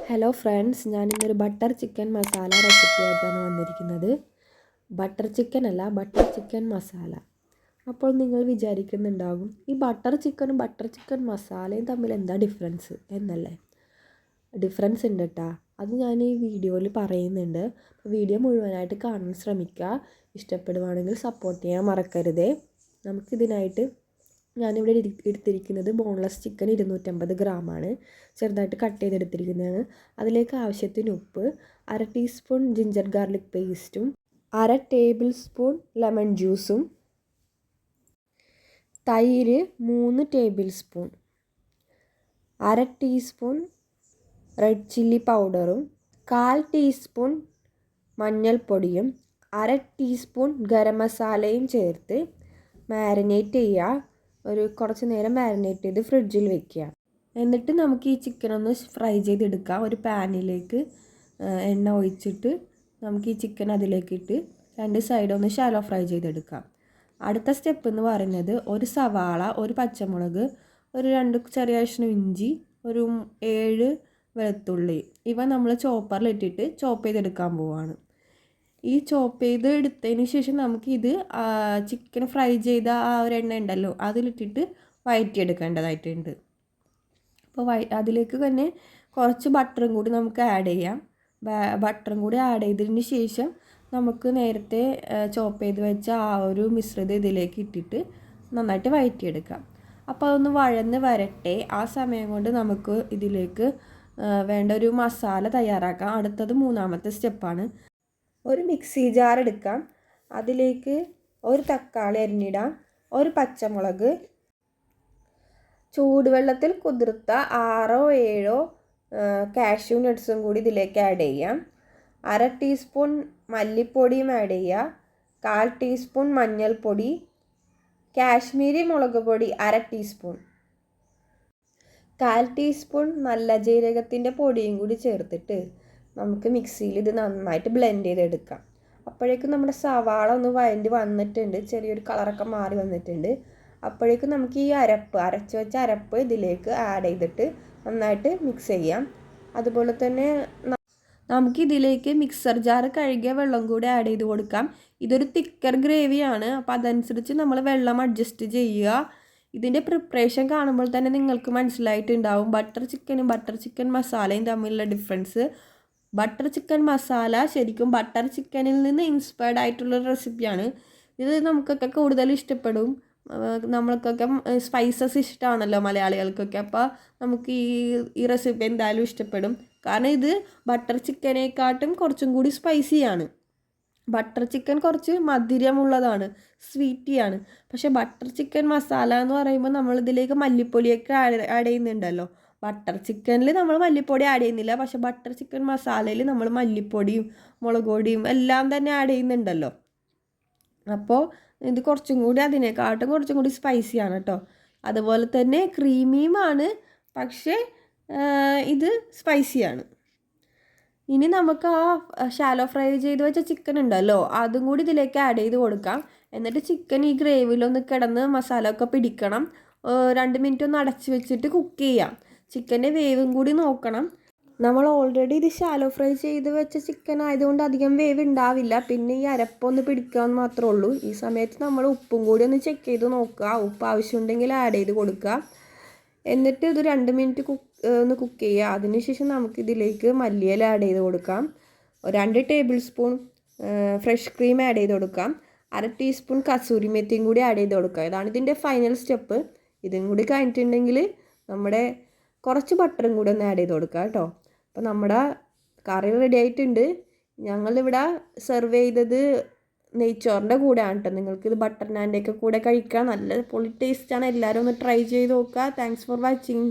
Hello friends, ഞാനിന്നൊരു butter chicken masala recipe ആയിട്ടാണ് വന്നിരിക്കുന്നത്. ബട്ടർ ചിക്കൻ അല്ല, ബട്ടർ ചിക്കൻ മസാല. അപ്പോൾ നിങ്ങൾ വിചാരിക്കുന്നുണ്ടാകും, ഈ ബട്ടർ ചിക്കൻ മസാലയും തമ്മിൽ എന്താ ഡിഫറൻസ് എന്നല്ലേ? ഡിഫറൻസ് ഉണ്ട് കേട്ടോ. അത് ഞാൻ ഈ വീഡിയോയിൽ പറയുന്നുണ്ട്. വീഡിയോ മുഴുവനായിട്ട് കാണാൻ ശ്രമിക്കുക. ഇഷ്ടപ്പെടുവാണെങ്കിൽ സപ്പോർട്ട് ചെയ്യാൻ മറക്കരുതേ. നമുക്കിതിനായിട്ട് ഞാനിവിടെ എടുത്തിരിക്കുന്നത് ബോൺലെസ് ചിക്കൻ 250 ഗ്രാമാണ്. ചെറുതായിട്ട് കട്ട് ചെയ്തെടുത്തിരിക്കുന്നതാണ്. അതിലേക്ക് ആവശ്യത്തിന് ഉപ്പ്, 1/2 ടീസ്പൂൺ ജിഞ്ചർ ഗാർലിക് പേസ്റ്റും, 1/2 ടേബിൾ സ്പൂൺ ലെമൺ ജ്യൂസും, തൈര് 3 table spoon, 1/2 teaspoon red chilli പൗഡറും, 1/4 ടീസ്പൂൺ മഞ്ഞൾപ്പൊടിയും, 1/2 ടീസ്പൂൺ ഗരം മസാലയും ചേർത്ത് മാരിനേറ്റ് ചെയ്യുക. കുറച്ച് നേരം മാരിനേറ്റ് ചെയ്ത് ഫ്രിഡ്ജിൽ വെക്കുക. എന്നിട്ട് നമുക്ക് ഈ ചിക്കൻ ഒന്ന് ഫ്രൈ ചെയ്തെടുക്കാം. ഒരു പാനിലേക്ക് എണ്ണ ഒഴിച്ചിട്ട് നമുക്ക് ഈ ചിക്കൻ അതിലേക്ക് ഇട്ട് 2 സൈഡ് ഒന്ന് ഷാലോ ഫ്രൈ ചെയ്തെടുക്കാം. അടുത്ത സ്റ്റെപ്പ് എന്ന് പറയുന്നത് ഒരു സവാള, ഒരു പച്ചമുളക്, ഒരു 2 ചെറിയ കഷ്ണം ഇഞ്ചി, ഒരു 7 വെളുത്തുള്ളി, ഇവ നമ്മൾ ചോപ്പറിലിട്ടിട്ട് ചോപ്പ് ചെയ്തെടുക്കാൻ പോവുകയാണ്. ഈ ചോപ്പ് ചെയ്ത് എടുത്തതിന് ശേഷം നമുക്കിത് ചിക്കൻ ഫ്രൈ ചെയ്ത ആ ഒരു എണ്ണ ഉണ്ടല്ലോ അതിലിട്ടിട്ട് വഴറ്റിയെടുക്കേണ്ടതായിട്ടുണ്ട്. അപ്പോൾ അതിലേക്ക് തന്നെ കുറച്ച് ബട്ടറും കൂടി നമുക്ക് ആഡ് ചെയ്യാം. ബട്ടറും കൂടി ആഡ് ചെയ്തതിന് ശേഷം നമുക്ക് നേരത്തെ ചോപ്പ് ചെയ്ത് വെച്ച ആ ഒരു മിശ്രിതം ഇതിലേക്ക് ഇട്ടിട്ട് നന്നായിട്ട് വഴറ്റിയെടുക്കാം. അപ്പോൾ അതൊന്ന് വഴന്ന് വരട്ടെ. ആ സമയം കൊണ്ട് നമുക്ക് ഇതിലേക്ക് വേണ്ട ഒരു മസാല തയ്യാറാക്കാം. അടുത്തത് 3ാമത്തെ സ്റ്റെപ്പാണ്. ഒരു മിക്സി ജാർ എടുക്കാം. അതിലേക്ക് ഒരു തക്കാളി അരിഞ്ഞിടാം, ഒരു പച്ചമുളക്, ചൂടുവെള്ളത്തിൽ കുതിർത്ത 6 7 കാഷ്യൂ നട്ട്സും കൂടി ഇതിലേക്ക് ആഡ് ചെയ്യാം. 1/2 ടീസ്പൂൺ മല്ലിപ്പൊടിയും ആഡ് ചെയ്യുക. 1/4 ടീസ്പൂൺ മഞ്ഞൾപ്പൊടി, കാശ്മീരി മുളക് പൊടി 1/2 ടീസ്പൂൺ, 1/4 ടീസ്പൂൺ നല്ല ജീരകത്തിൻ്റെ പൊടിയും കൂടി ചേർത്തിട്ട് നമുക്ക് മിക്സിയിൽ ഇത് നന്നായിട്ട് ബ്ലെൻഡ് ചെയ്തെടുക്കാം. അപ്പോഴേക്കും നമ്മുടെ സവാള ഒന്ന് വഴണ്ടി വന്നിട്ടുണ്ട്, ചെറിയൊരു കളറൊക്കെ മാറി വന്നിട്ടുണ്ട്. അപ്പോഴേക്കും നമുക്ക് ഈ അരച്ച് വെച്ച അരപ്പ് ഇതിലേക്ക് ആഡ് ചെയ്തിട്ട് നന്നായിട്ട് മിക്സ് ചെയ്യാം. അതുപോലെ തന്നെ നമുക്കിതിലേക്ക് മിക്സർ ജാർ കഴുകിയ വെള്ളം കൂടി ആഡ് ചെയ്ത് കൊടുക്കാം. ഇതൊരു തിക്കർ ഗ്രേവിയാണ്, അപ്പോൾ അതനുസരിച്ച് നമ്മൾ വെള്ളം അഡ്ജസ്റ്റ് ചെയ്യുക. ഇതിൻ്റെ പ്രിപ്പറേഷൻ കാണുമ്പോൾ തന്നെ നിങ്ങൾക്ക് മനസ്സിലായിട്ടുണ്ടാവും ബട്ടർ ചിക്കൻ മസാലയും തമ്മിലുള്ള ഡിഫറൻസ്. ബട്ടർ ചിക്കൻ മസാല ശരിക്കും ബട്ടർ ചിക്കനിൽ നിന്ന് ഇൻസ്പയർഡ് ആയിട്ടുള്ളൊരു റെസിപ്പിയാണ്. ഇത് നമുക്കൊക്കെ കൂടുതൽ ഇഷ്ടപ്പെടും. നമ്മൾക്കൊക്കെ സ്പൈസസ് ഇഷ്ടമാണല്ലോ മലയാളികൾക്കൊക്കെ. അപ്പോൾ നമുക്ക് ഈ റെസിപ്പി എന്തായാലും ഇഷ്ടപ്പെടും. കാരണം ഇത് ബട്ടർ ചിക്കനേക്കാട്ടും കുറച്ചും കൂടി സ്പൈസിയാണ്. ബട്ടർ ചിക്കൻ കുറച്ച് മധുരമുള്ളതാണ്, സ്വീറ്റിയാണ്. പക്ഷേ ബട്ടർ ചിക്കൻ മസാല എന്ന് പറയുമ്പോൾ നമ്മളിതിലേക്ക് മല്ലിപ്പൊടിയൊക്കെ ആഡ് ചെയ്യുന്നുണ്ടല്ലോ. ബട്ടർ ചിക്കനിൽ നമ്മൾ മല്ലിപ്പൊടി ആഡ് ചെയ്യുന്നില്ല, പക്ഷേ ബട്ടർ ചിക്കൻ മസാലയിൽ നമ്മൾ മല്ലിപ്പൊടിയും മുളക് പൊടിയും എല്ലാം തന്നെ ആഡ് ചെയ്യുന്നുണ്ടല്ലോ. അപ്പോൾ ഇത് അതിനെക്കാട്ടും കുറച്ചും കൂടി സ്പൈസിയാണ് കേട്ടോ. അതുപോലെ തന്നെ ക്രീമിയുമാണ്, പക്ഷേ ഇത് സ്പൈസിയാണ്. ഇനി നമുക്ക് ആ ഷാലോ ഫ്രൈ ചെയ്ത് വെച്ച ചിക്കൻ ഉണ്ടല്ലോ അതും കൂടി ഇതിലേക്ക് ആഡ് ചെയ്ത് കൊടുക്കാം. എന്നിട്ട് ചിക്കൻ ഈ ഗ്രേവിയിലൊന്ന് കിടന്ന് മസാല ഒക്കെ പിടിക്കണം. 2 മിനിറ്റ് ഒന്ന് അടച്ച് വെച്ചിട്ട് കുക്ക് ചെയ്യാം. ചിക്കൻ്റെ വേവും കൂടി നോക്കണം. നമ്മൾ ഓൾറെഡി ഇത് ഷാലോ ഫ്രൈ ചെയ്ത് വെച്ച ചിക്കൻ ആയതുകൊണ്ട് അധികം വേവ് ഉണ്ടാവില്ല. പിന്നെ ഈ അരപ്പൊന്ന് പിടിക്കാമെന്ന് മാത്രമേ ഉള്ളൂ. ഈ സമയത്ത് നമ്മൾ ഉപ്പും കൂടി ഒന്ന് ചെക്ക് ചെയ്ത് നോക്കുക. ഉപ്പ് ആവശ്യമുണ്ടെങ്കിൽ ആഡ് ചെയ്ത് കൊടുക്കുക. എന്നിട്ട് ഇത് 2 മിനിറ്റ് ഒന്ന് കുക്ക് ചെയ്യുക. അതിനുശേഷം നമുക്കിതിലേക്ക് മല്ലിയില ആഡ് ചെയ്ത് കൊടുക്കാം. 2 table spoon fresh cream add ചെയ്ത് കൊടുക്കാം. 1/2 ടീസ്പൂൺ കസൂരി മെത്തിയും കൂടി ആഡ് ചെയ്ത് കൊടുക്കുക. ഇതാണ് ഇതിൻ്റെ ഫൈനൽ സ്റ്റെപ്പ്. ഇതും കൂടി കഴിഞ്ഞിട്ടുണ്ടെങ്കിൽ നമ്മുടെ കുറച്ച് ബട്ടറും കൂടി ഒന്ന് ആഡ് ചെയ്ത് കൊടുക്കുക കേട്ടോ. അപ്പോൾ നമ്മുടെ കറി റെഡി ആയിട്ടുണ്ട്. ഞങ്ങളിവിടെ സെർവ് ചെയ്തത് നെയ്ച്ചോറിൻ്റെ കൂടെയാണ് കേട്ടോ. നിങ്ങൾക്കിത് ബട്ടർ നാൻ്റെയൊക്കെ കൂടെ കഴിക്കാം. നല്ല പൊളി ടേസ്റ്റാണ്. എല്ലാവരും ഒന്ന് ട്രൈ ചെയ്ത് നോക്കുക. Thanks for watching.